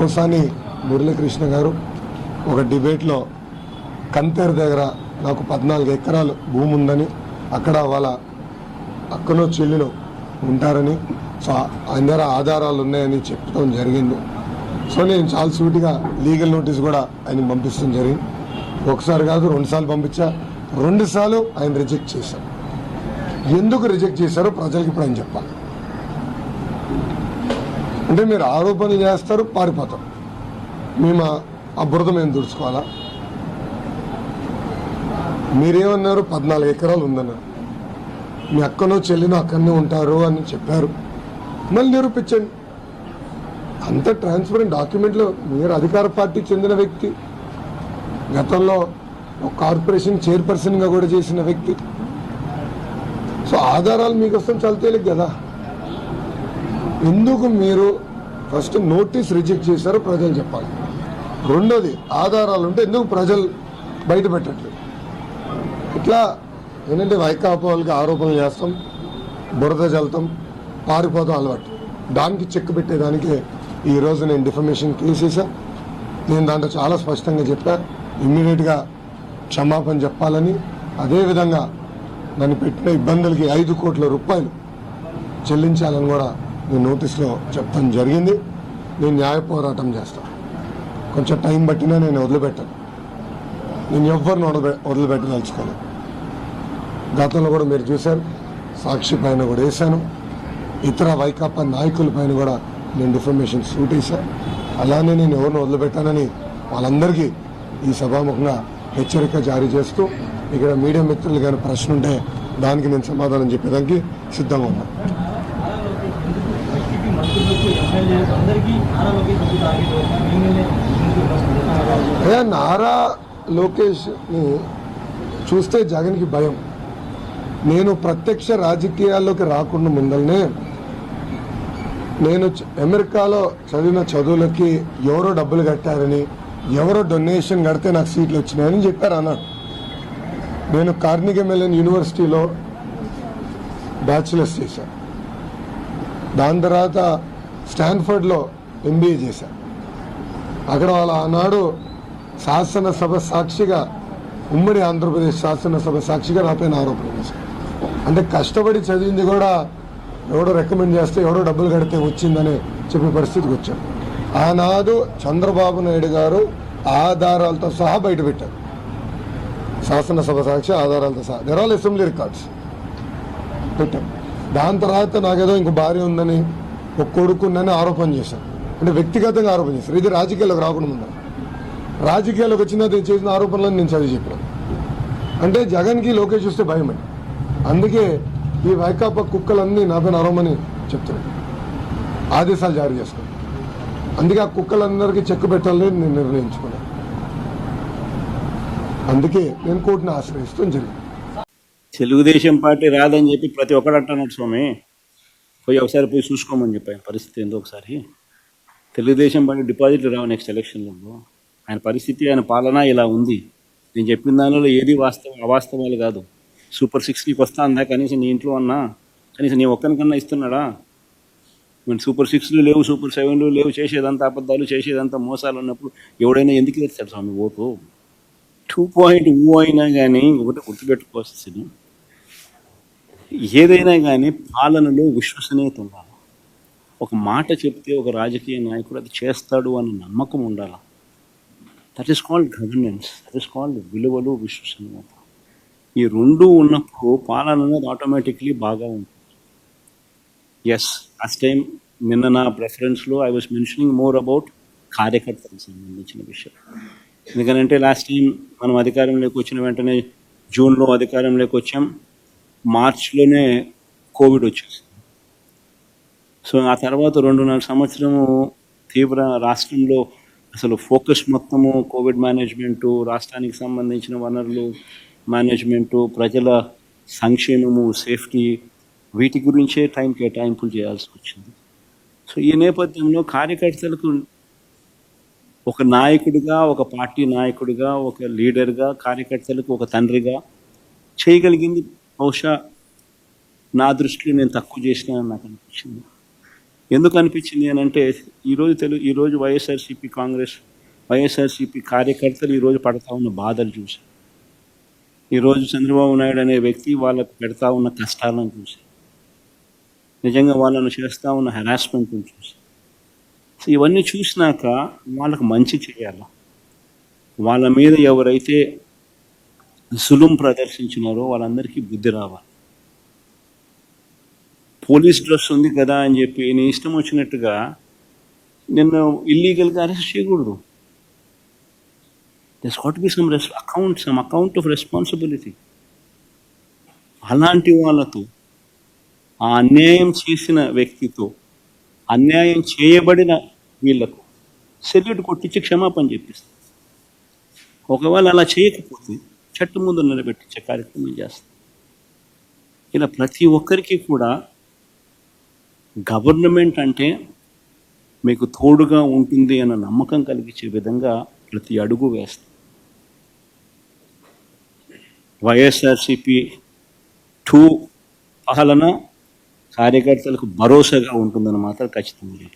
తలసాని మురళీకృష్ణ గారు ఒక డిబేట్లో కంతేరు దగ్గర నాకు 14 ఎకరాలు భూమి ఉందని, అక్కడ వాళ్ళ అక్కనో చెల్లినో ఉంటారని, సో ఆయన దగ్గర ఆధారాలు ఉన్నాయని చెప్పడం జరిగింది. సో నేను చాలా సూటిగా లీగల్ నోటీస్ కూడా ఆయన పంపించడం జరిగింది. ఒకసారి కాదు 2 సార్లు పంపించా. 2 సార్లు ఆయన రిజెక్ట్ చేశారు. ఎందుకు రిజెక్ట్ చేశారో ప్రజలకు ఇప్పుడు ఆయన చెప్పాలి. అంటే మీరు ఆరోపణలు చేస్తారు, పారిపోతారు. మేము ఆ బురద మేము దుడుచుకోవాలా? మీరేమన్నారు? 14 ఎకరాలు ఉందన్నారు. మీ అక్కనో చెల్లినో అక్కడనే ఉంటారు అని చెప్పారు. మళ్ళీ నిరూపించండి. అంత ట్రాన్స్పరెంట్ డాక్యుమెంట్లో మీరు అధికార పార్టీ చెందిన వ్యక్తి, గతంలో ఒక కార్పొరేషన్ చైర్పర్సన్గా కూడా చేసిన వ్యక్తి. సో ఆధారాలు మీకు వస్తాం చాలా తేలిక కదా. ఎందుకు మీరు ఫస్ట్ నోటీస్ రిజెక్ట్ చేశారో ప్రజలు చెప్పాలి. రెండోది, ఆధారాలు ఉంటే ఎందుకు ప్రజలు బయట పెట్టట్లేదు? ఇట్లా ఏంటంటే వైకాపా వాళ్ళకి ఆరోపణలు చేస్తాం, బురద జల్తాం, పారిపోతాం అలవాటు. దానికి చెక్ పెట్టేదానికి ఈరోజు నేను డిఫమేషన్ కేసు వేసాను. నేను దాంట్లో చాలా స్పష్టంగా చెప్పా, ఇమ్మీడియట్గా క్షమాపణ చెప్పాలని. అదేవిధంగా నన్ను పెట్టిన ఇబ్బందులకి 5 కోట్ల రూపాయలు చెల్లించాలని కూడా నేను నోటీస్లో చెప్పడం జరిగింది. నేను న్యాయ పోరాటం చేస్తాను. కొంచెం టైం పట్టినా నేను వదిలిపెట్టాను. నేను ఎవరిని వదిలిపెట్టదలుచుకోను. గతంలో కూడా మీరు చూశారు, సాక్షి పైన కూడా వేశాను, ఇతర వైకాపా నాయకుల పైన కూడా నేను డిఫర్మేషన్ సూట్ వేశాను. అలానే నేను ఎవరిని వదిలిపెట్టానని వాళ్ళందరికీ ఈ సభాముఖంగా హెచ్చరిక జారీ చేస్తూ, ఇక్కడ మీడియా మిత్రులు కానీ ప్రశ్న ఉంటే దానికి నేను సమాధానం చెప్పేదానికి సిద్ధంగా ఉన్నాను. అయ్యా, నారా లోకేష్ని చూస్తే జగన్కి భయం. నేను ప్రత్యక్ష రాజకీయాల్లోకి రాకుండా ముందరనే నేను అమెరికాలో చదివిన చదువులకి ఎవరో డబ్బులు కట్టారని, ఎవరో డొనేషన్ కడితే నాకు సీట్లు వచ్చినాయని చెప్పారు అన్నాడు. నేను కార్నిగీ మెల్లన్ యూనివర్సిటీలో బ్యాచిలర్స్ చేశాను. దాని తర్వాత స్టాన్ఫర్డ్లో MBA చేశాను. అక్కడ వాళ్ళ ఆనాడు శాసనసభ సాక్షిగా, ఉమ్మడి ఆంధ్రప్రదేశ్ శాసనసభ సాక్షిగా నాపైన ఆరోపణ చేశారు. అంటే కష్టపడి చదివింది కూడా ఎవడో రికమెండ్ చేస్తే, ఎవడో డబ్బులు కడితే వచ్చిందని చెప్పే పరిస్థితికి వచ్చారు. ఆనాడు చంద్రబాబు నాయుడు గారు ఆధారాలతో సహా బయటపెట్టారు. శాసనసభ సాక్షి ఆధారాలతో సహా, దెర్ ఆల్ అసెంబ్లీ రికార్డ్స్ పెట్టారు. దాని తర్వాత నాకేదో ఇంకో భార్య ఉందని, ఒక కొడుకుందని ఆరోపణ చేశారు. అంటే వ్యక్తిగతంగా ఆరోపణ చేశారు. ఇది రాజకీయాల్లోకి రాకుండా ఉందా? రాజకీయాల్లోకి వచ్చిన చేసిన ఆరోపణలను నేను చదివి చెప్పాను. అంటే జగన్కి లోకేష్ చూస్తే భయం అండి. అందుకే ఈ వైకాపా కుక్కలన్నీ నాపైన అరవమని చెప్తున్నాను, ఆదేశాలు జారీ చేసుకున్నాను. అందుకే ఆ కుక్కలందరికీ చెక్కు పెట్టాలని నేను నిర్ణయించుకున్నాను. అందుకే నేను కోర్టును ఆశ్రయిస్తాం జరిగింది. తెలుగుదేశం పార్టీ రాదని చెప్పి ప్రతి ఒక్కడు అంటున్నాడు స్వామి. ఒకసారి పోయి చూసుకోమని చెప్పాను పరిస్థితి ఏందో ఒకసారి. తెలుగుదేశం పార్టీ డిపాజిట్లు రావు నెక్స్ట్ ఎలక్షన్లో. ఆయన పరిస్థితి, ఆయన పాలన ఇలా ఉంది. నేను చెప్పిన దానిలో ఏది అవాస్తవాలు కాదు. సూపర్ 6 నీకు వస్తా అందా? కనీసం నీ ఇంట్లో అన్నా, కనీసం నీ ఒక్కరికన్నా ఇస్తున్నాడా? మన సూపర్ 6లు లేవు, సూపర్ 7లు లేవు, చేసేదంతా అబద్ధాలు, చేసేదంతా మోసాలు ఉన్నప్పుడు ఎవడైనా ఎందుకు తెస్తాడు స్వామి ఓటు? 2.0 అయినా కానీ ఒకటి గుర్తుపెట్టుకోవాల్సింది, ఏదైనా కానీ పాలనలో విశ్వసనీయత ఉండాలి. ఒక మాట చెప్తే ఒక రాజకీయ నాయకుడు అది చేస్తాడు అన్న నమ్మకం ఉండాలి. That is called governance, that is called విలువలు, విశ్వసనీయత. ఈ రెండు ఉన్నప్పుడు పాలన అనేది ఆటోమేటిక్లీ బాగా ఉంటుంది. ఎస్, లాస్ట్ టైం నిన్న నా ప్రెఫరెన్స్లో I was mentioning more about కార్యకర్తలకు సంబంధించిన విషయం. ఎందుకంటే లాస్ట్ టైం మనం అధికారంలోకి వచ్చిన వెంటనే జూన్లో అధికారంలోకి వచ్చాం, మార్చ్లోనే కోవిడ్ వచ్చేసింది. సో ఆ తర్వాత 2.5 సంవత్సరము తీవ్ర రాష్ట్రంలో అసలు ఫోకస్ మొత్తము కోవిడ్ మేనేజ్మెంటు, రాష్ట్రానికి సంబంధించిన వనరులు మేనేజ్మెంటు, ప్రజల సంక్షేమము, సేఫ్టీ, వీటి గురించే టైం కేటాయింపులు చేయాల్సి వచ్చింది. సో ఈ నేపథ్యంలో కార్యకర్తలకు ఒక నాయకుడిగా, ఒక పార్టీ నాయకుడిగా, ఒక లీడర్గా, కార్యకర్తలకు ఒక తండ్రిగా చేయగలిగింది బహుశా నా దృష్టిలో నేను తక్కువ చేసినానని నాకు అనిపించింది. ఎందుకు అనిపించింది అని అంటే ఈరోజు వైఎస్ఆర్సీపీ కార్యకర్తలు ఈరోజు పడతా ఉన్న బాధలు చూసి, ఈరోజు చంద్రబాబు నాయుడు అనే వ్యక్తి వాళ్ళకు పెడతా ఉన్న కష్టాలను చూసి, నిజంగా వాళ్ళను చేస్తూ ఉన్న హెరాస్మెంట్ని చూసి, సో ఇవన్నీ చూసినాక వాళ్ళకు మంచి చేయాలి. వాళ్ళ మీద ఎవరైతే జులుం ప్రదర్శించినారో వాళ్ళందరికీ బుద్ధి రావాలి. పోలీస్ డ్రెస్ ఉంది కదా అని చెప్పి నీ ఇష్టం వచ్చినట్టుగా నిన్ను ఇల్లీగల్గా అరెస్ట్ చేయకూడదు. There's got to be some account of responsibility. అలాంటి వాళ్ళతో, ఆ అన్యాయం చేసిన వ్యక్తితో, అన్యాయం చేయబడిన వీళ్లకు సెల్యూట్ కొట్టించి క్షమాపణ చెప్పిస్తాం. ఒకవేళ అలా చేయకపోతే చట్టం ముందు నిలబెట్టించే కార్యక్రమం చేస్తాం. ఇలా ప్రతి ఒక్కరికి కూడా గవర్నమెంట్ అంటే మీకు తోడుగా ఉంటుంది అన్న నమ్మకం కలిగించే విధంగా ప్రతి అడుగు వేస్తాం. వైఎస్ఆర్సీపీ 2 పాలన కార్యకర్తలకు భరోసాగా ఉంటుందని మాత్రం ఖచ్చితంగా.